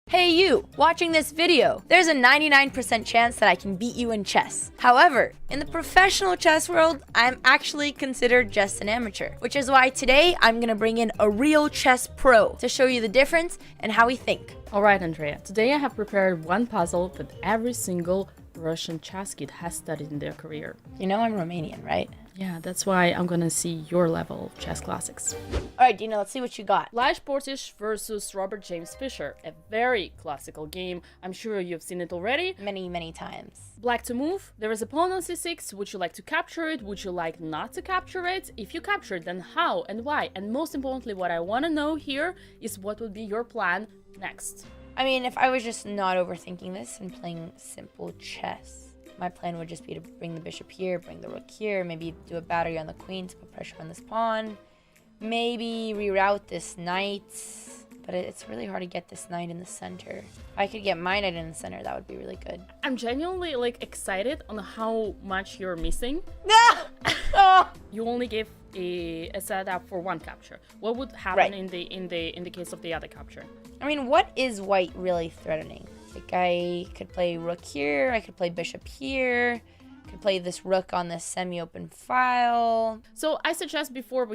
Hey you, watching this video, there's a 99% chance that I can beat you in chess. However, in the professional chess world, I'm actually considered just an amateur, which is why today I'm gonna bring in a real chess pro to show you the difference and how we think. Alright, Andrea, today I have prepared one puzzle that every single Russian chess kid has studied in their career. You know I'm Romanian, right? Yeah, that's why I'm gonna see your level of chess classics. Alright, Dina, let's see what you got. Lajos Portish versus Robert James Fischer, a very classical game. I'm sure you've seen it already. Many times. Black to move. There is a pawn on c6. Would you like to capture it? Would you like not to capture it? If you capture it, then how and why? And most importantly, what I want to know here is what would be your plan next. I mean, if I was just not overthinking this and playing simple chess, my plan would just be to bring the bishop here, bring the rook here, maybe do a battery on the queen to put pressure on this pawn, maybe reroute this knight, but it's really hard to get this knight in the center. If I could get my knight in the center, that would be really good. I'm genuinely excited on how much you're missing. You only gave a setup for one capture. What would happen in the case of the other capture? I mean, what is white really threatening? Like, I could play rook here, I could play bishop here, I could play this rook on this semi-open file. So I suggest before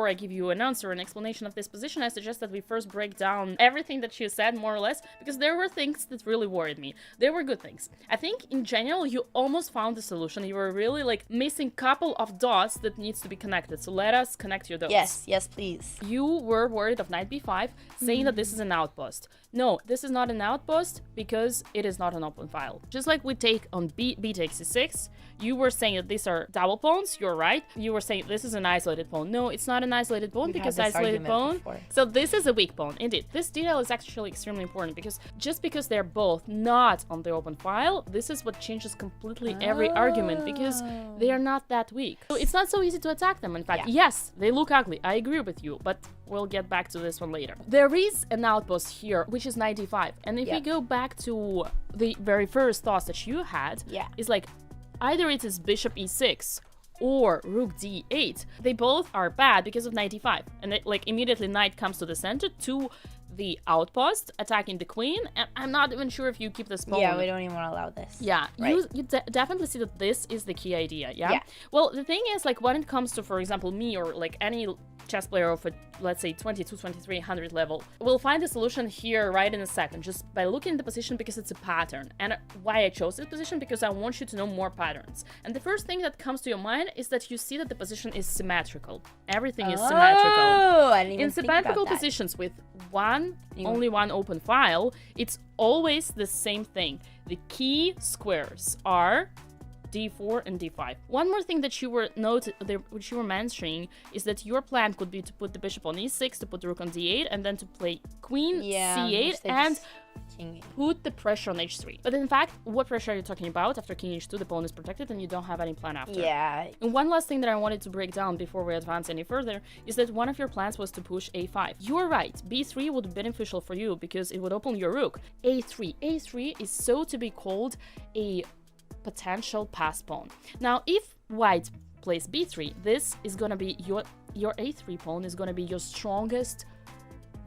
I give you an answer, an explanation of this position, I suggest that we first break down everything that you said, more or less, because there were things that really worried me. There were good things. I think, in general, you almost found the solution. You were really, missing a couple of dots that needs to be connected. So let us connect your dots. Yes, please. You were worried of knight b5, saying that this is an outpost. No, this is not an outpost because it is not an open file. Just like we take on b takes c6, you were saying that these are double pawns. You're right. You were saying this is an isolated pawn. No, it's not an isolated pawn because isolated pawn. Before. So this is a weak pawn. Indeed, this detail is actually extremely important because just because they're both not on the open file, this is what changes completely every argument because they are not that weak. So it's not so easy to attack them. In fact, yes, they look ugly. I agree with you, but we'll get back to this one later. There is an outpost here, which is knight d5. And if we go back to the very first thoughts that you had, it's either it is bishop e6 or rook d8. They both are bad because of knight d5. And immediately knight comes to the center to the outpost, attacking the queen, and I'm not even sure if you keep this pawn. Yeah, we don't even want to allow this. Yeah, you definitely see that this is the key idea, yeah? Well, the thing is, when it comes to, for example, me or any chess player of a, let's say, 2300 level, we'll find the solution here right in a second, just by looking at the position because it's a pattern. And why I chose this position? Because I want you to know more patterns. And the first thing that comes to your mind is that you see that the position is symmetrical. Everything is symmetrical. Oh, I didn't even in symmetrical positions with only one open file, it's always the same thing. The key squares are d4 and d5. One more thing that you were which you were mentioning is that your plan could be to put the bishop on e6, to put the rook on d8, and then to play queen c8 and put the pressure on h3. But in fact, what pressure are you talking about? After king h2, the pawn is protected and you don't have any plan after. Yeah. And one last thing that I wanted to break down before we advance any further is that one of your plans was to push a5. You're right, b3 would be beneficial for you because it would open your rook. a3 is so to be called a potential pass pawn. Now, if white plays b3, this is gonna be your a3 pawn is gonna be your strongest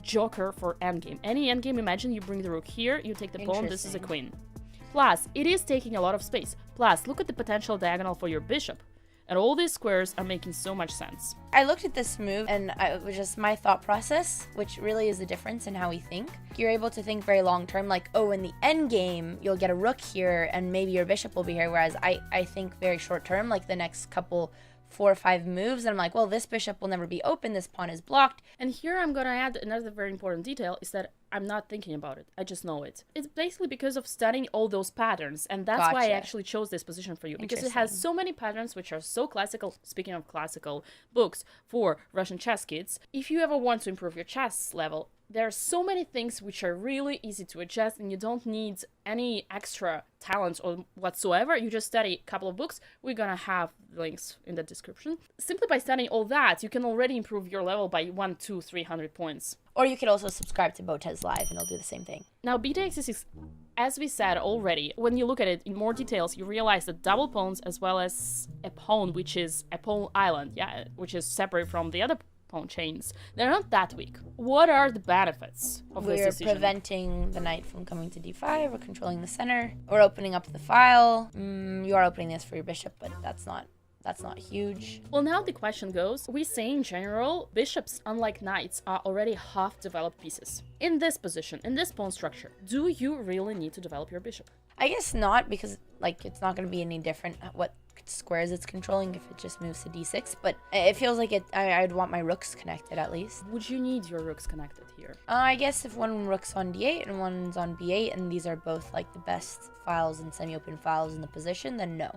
joker for endgame. Any endgame, imagine you bring the rook here, you take the pawn, this is a queen. Plus, it is taking a lot of space. Plus, look at the potential diagonal for your bishop. And all these squares are making so much sense. I looked at this move and it was just my thought process, which really is the difference in how we think. You're able to think very long term, in the end game, you'll get a rook here and maybe your bishop will be here. Whereas I think very short term, the next couple 4 or 5 moves, and I'm like, well, this bishop will never be open, this pawn is blocked. And here I'm gonna add another very important detail is that I'm not thinking about it, I just know it. It's basically because of studying all those patterns, and that's why I actually chose this position for you, because it has so many patterns which are so classical. Speaking of classical books for Russian chess kids, if you ever want to improve your chess level, there are so many things which are really easy to adjust and you don't need any extra talents or whatsoever. You just study a couple of books. We're gonna have links in the description. Simply by studying all that, you can already improve your level by 100, 200, 300 points. Or you could also subscribe to Botez Live and they'll do the same thing. Now, b takes e6, as we said already, when you look at it in more details, you realize that double pawns as well as a pawn, which is a pawn island, which is separate from the other pawn chains. They're not that weak. What are the benefits of this We're decision? preventing the knight from coming to d5. We're controlling the center. We're opening up the file. You are opening this for your bishop, but that's not huge. Well, now the question goes, we say in general, bishops, unlike knights, are already half-developed pieces. In this position, in this pawn structure, do you really need to develop your bishop? I guess not, because like it's not going to be any different what squares it's controlling if it just moves to d6. But it feels like I'd want my rooks connected at least. Would you need your rooks connected here? I guess if one rook's on d8 and one's on b8, and these are both like the best files and semi-open files in the position, then no.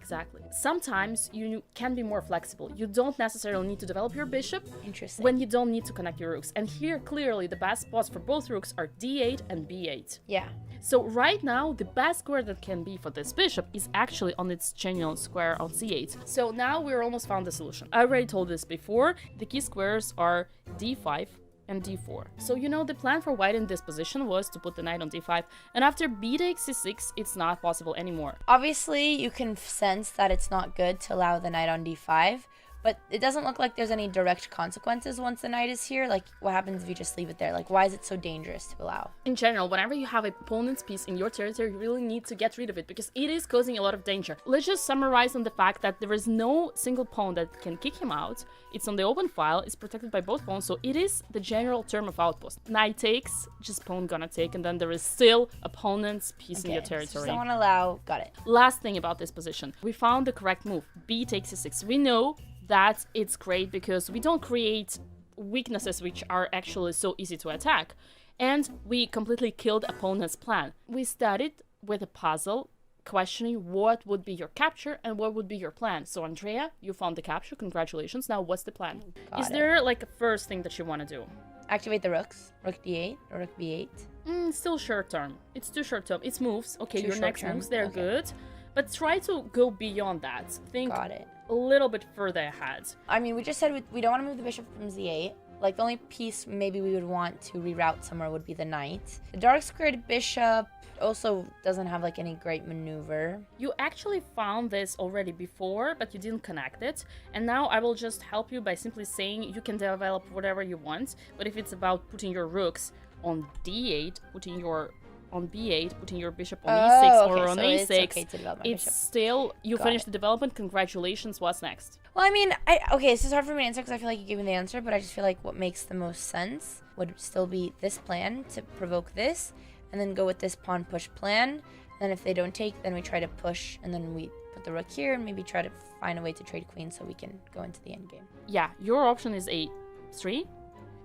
Exactly. Sometimes you can be more flexible. You don't necessarily need to develop your bishop Interesting. when you don't need to connect your rooks. And here, clearly, the best spots for both rooks are d8 and b8. Yeah. So right now, the best square that can be for this bishop is actually on its genuine square on c8. So now we're almost found the solution. I already told this before. The key squares are d5 and d4. So you know the plan for white in this position was to put the knight on d5, and after b takes c6, it's not possible anymore. Obviously, you can sense that it's not good to allow the knight on d5, but it doesn't look like there's any direct consequences once the knight is here. Like, what happens if you just leave it there? Like, why is it so dangerous to allow? In general, whenever you have an opponent's piece in your territory, you really need to get rid of it because it is causing a lot of danger. Let's just summarize on the fact that there is no single pawn that can kick him out. It's on the open file, it's protected by both pawns, so it is the general term of outpost. Knight takes, just pawn gonna take, and then there is still opponent's piece in your So territory. just don't want to allow. Got it. Last thing about this position, we found the correct move. B takes c6. We know that it's great because we don't create weaknesses which are actually so easy to attack, and we completely killed opponent's plan. We started with a puzzle questioning what would be your capture and what would be your plan. So Andrea, you found the capture, congratulations. Now what's the plan? Is there like a first thing that you want to do? Activate the rooks. Rook d8 or rook b8. Still short term. It's too short term. It's moves. Okay, Too your short next term. moves, they're Okay. good. But try to go beyond that. Think Got it. a little bit further ahead. I mean, we just said we don't want to move the bishop from z8. Like, the only piece maybe we would want to reroute somewhere would be the knight. The dark squared bishop also doesn't have like any great maneuver. You actually found this already before, but you didn't connect it. And now I will just help you by simply saying you can develop whatever you want. But if it's about putting your rooks on d8, putting your on b8, putting your bishop on e6 or on so a6, it's okay to develop my it's bishop. still, you Got finished it. the development, congratulations, what's next? Well, I mean, okay, this is hard for me to answer because I feel like you gave me the answer, but I just feel like what makes the most sense would still be this plan to provoke this, and then go with this pawn push plan. Then if they don't take, then we try to push, and then we put the rook here, and maybe try to find a way to trade queen so we can go into the endgame. Yeah, your option is a3.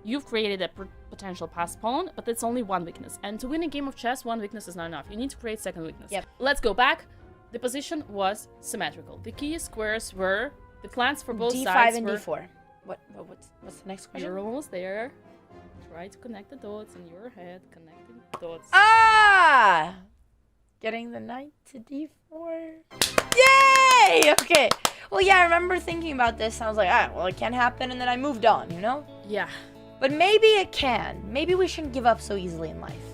You've created a potential pass pawn, but that's only one weakness. And to win a game of chess, one weakness is not enough. You need to create second weakness. Yep. Let's go back. The position was symmetrical. The key squares were, the plans for both d5 sides and were... d4. What's the next question? You're almost there. Try to connect the dots in your head. Connecting dots. Ah! Getting the knight to d4. Yay! Okay. Well, yeah, I remember thinking about this. And I was like, well, it can't happen. And then I moved on, you know? Yeah. But maybe it can. Maybe we shouldn't give up so easily in life.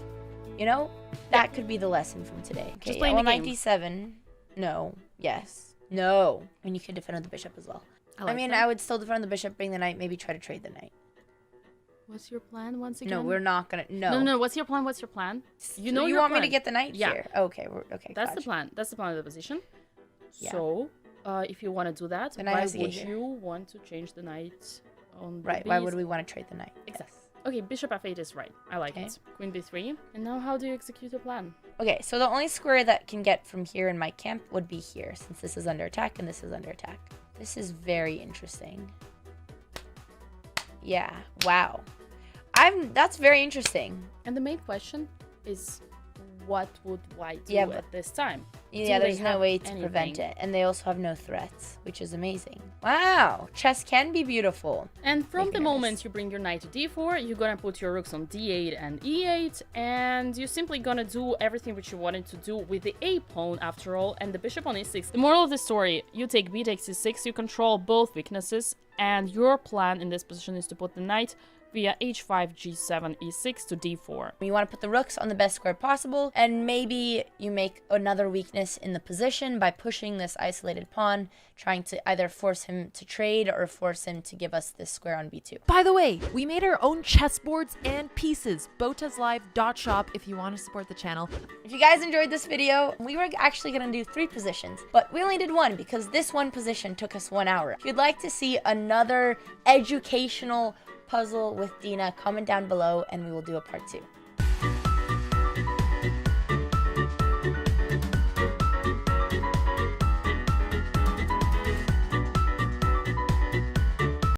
You know? That could be the lesson from today. Okay, Just playing the knight game. d7. No. Yes. No. And you could defend with the bishop as well. I mean, I would still defend the bishop, bring the knight, maybe try to trade the knight. What's your plan once again? No, we're not gonna. No. No, what's your plan? What's your plan? You know you your want me plan. to get the knight Yeah. here? Okay, okay. That's the gotcha. plan. That's the plan of the position. Yeah. So, if you want to do that, The knight why has to get would here. you want to change the knight on the Right. Why base? would we want to trade the knight? Exactly. Okay, bishop f8 is right. I like Okay. it. Queen b3. And now how do you execute your plan? Okay, so the only square that can get from here in my camp would be here, since this is under attack and this is under attack. This is very interesting. Yeah. Wow. That's very interesting. And the main question is, what would white do Yeah, but- at this time? Yeah, Do they there's no have way to prevent anything? it. And they also have no threats, which is amazing. Wow. Chess can be beautiful. And from Make the me moment nervous. you bring your knight to d4, you're gonna put your rooks on d8 and e8, and you're simply gonna do everything which you wanted to do with the a pawn after all, and the bishop on e6. The moral of the story, you take b takes e6, you control both weaknesses, and your plan in this position is to put the knight via h5, g7, e6 to d4. You want to put the rooks on the best square possible, and maybe you make another weakness in the position by pushing this isolated pawn, trying to either force him to trade or force him to give us this square on b2. By the way, we made our own chessboards and pieces. BotezLive.shop if you want to support the channel. If you guys enjoyed this video, we were actually going to do 3 positions, but we only did 1 because this one position took us 1 hour. If you'd like to see another educational puzzle with Dina, comment down below and we will do a part 2.